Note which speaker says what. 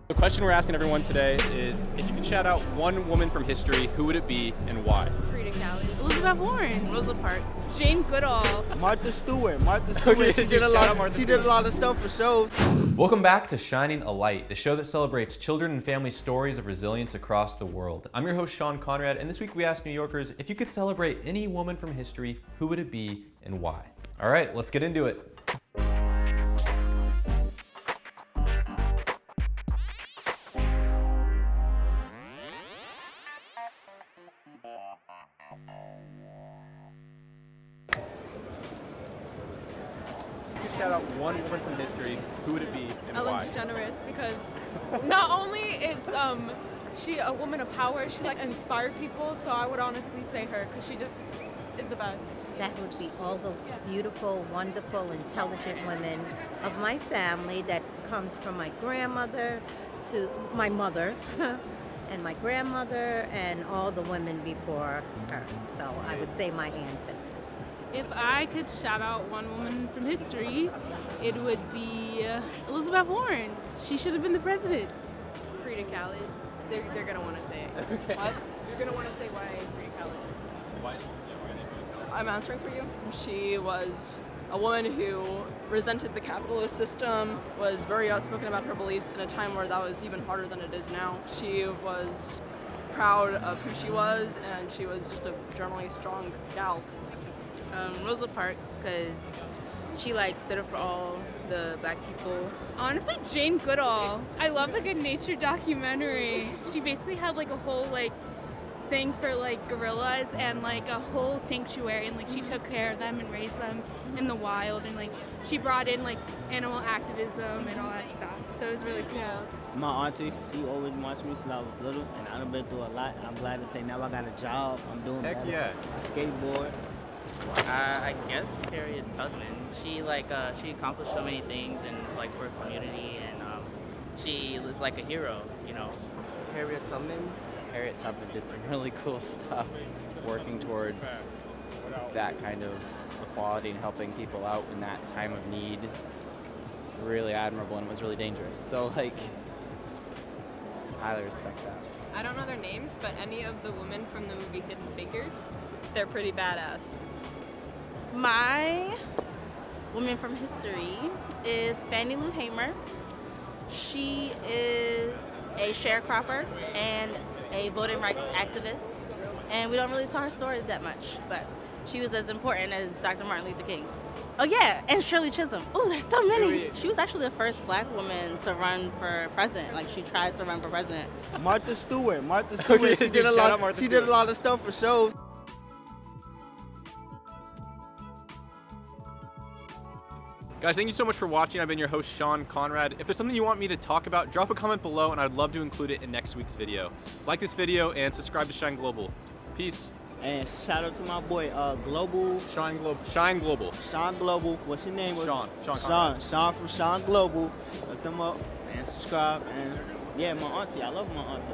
Speaker 1: The question we're asking everyone today is, if you could shout out one woman from history, who would it be and why?
Speaker 2: Frida Kahlo. Elizabeth Warren. Rosa Parks.
Speaker 3: Jane Goodall.
Speaker 4: Martha Stewart. She did a lot of stuff for shows.
Speaker 5: Welcome back to Shining a Light, the show that celebrates children and family stories of resilience across the world. I'm your host, Sean Conrad, and this week we asked New Yorkers, if you could celebrate any woman from history, who would it be and why? All right, let's get into it.
Speaker 1: Shout out one woman from history, who would it be and
Speaker 3: Ellen
Speaker 1: why?
Speaker 3: DeGeneres, because not only is she a woman of power, she inspired people, so I would honestly say her because she just is the best.
Speaker 6: That would be all the beautiful, wonderful, intelligent women of my family that comes from my grandmother to my mother and my grandmother and all the women before her. So I would say my ancestors.
Speaker 2: If I could shout out one woman from history, it would be Elizabeth Warren. She should have been the president.
Speaker 3: Frida Kahlo. They're gonna want to say it.
Speaker 1: Okay.
Speaker 3: What? You're gonna want to say why Frida Kahlo.
Speaker 1: Why?
Speaker 7: I'm answering for you. She was a woman who resented the capitalist system, was very outspoken about her beliefs in a time where that was even harder than it is now. She was proud of who she was, and she was just a generally strong gal.
Speaker 8: Rosa Parks, because she stood up for all the black people.
Speaker 3: Honestly, Jane Goodall. I love a good nature documentary. She basically had a whole thing for gorillas and a whole sanctuary, and she took care of them and raised them in the wild, and she brought in animal activism and all that stuff. So it was really cool.
Speaker 4: My auntie, she always watched me since I was little, and I've been through a lot. I'm glad to say now I got a job. I'm doing
Speaker 1: Heck
Speaker 4: better.
Speaker 1: yeah.
Speaker 4: I skateboard.
Speaker 9: I guess Harriet Tubman. She she accomplished so many things in for her community, and she was like a hero, you know.
Speaker 10: Harriet Tubman did some really cool stuff, working towards that kind of equality and helping people out in that time of need. Really admirable, and it was really dangerous. So highly respect that.
Speaker 3: I don't know their names, but any of the women from the movie Hidden Figures, they're pretty badass.
Speaker 8: My woman from history is Fannie Lou Hamer. She is a sharecropper and a voting rights activist, and we don't really tell her story that much, but she was as important as Dr. Martin Luther King. Oh yeah, and Shirley Chisholm. Oh, there's so many. She was actually the first black woman to run for president. She tried to run for president.
Speaker 4: Martha Stewart.
Speaker 1: Okay,
Speaker 4: She did a lot of stuff for shows.
Speaker 1: Guys, thank you so much for watching. I've been your host, Sean Conrad. If there's something you want me to talk about, drop a comment below and I'd love to include it in next week's video. Like this video and subscribe to Shine Global. Peace.
Speaker 4: And shout out to my boy, Global.
Speaker 1: Shine Global.
Speaker 4: Sean Global. What's your name?
Speaker 1: Sean
Speaker 4: from Sean Global. Look them up and subscribe. And yeah, my auntie. I love my auntie.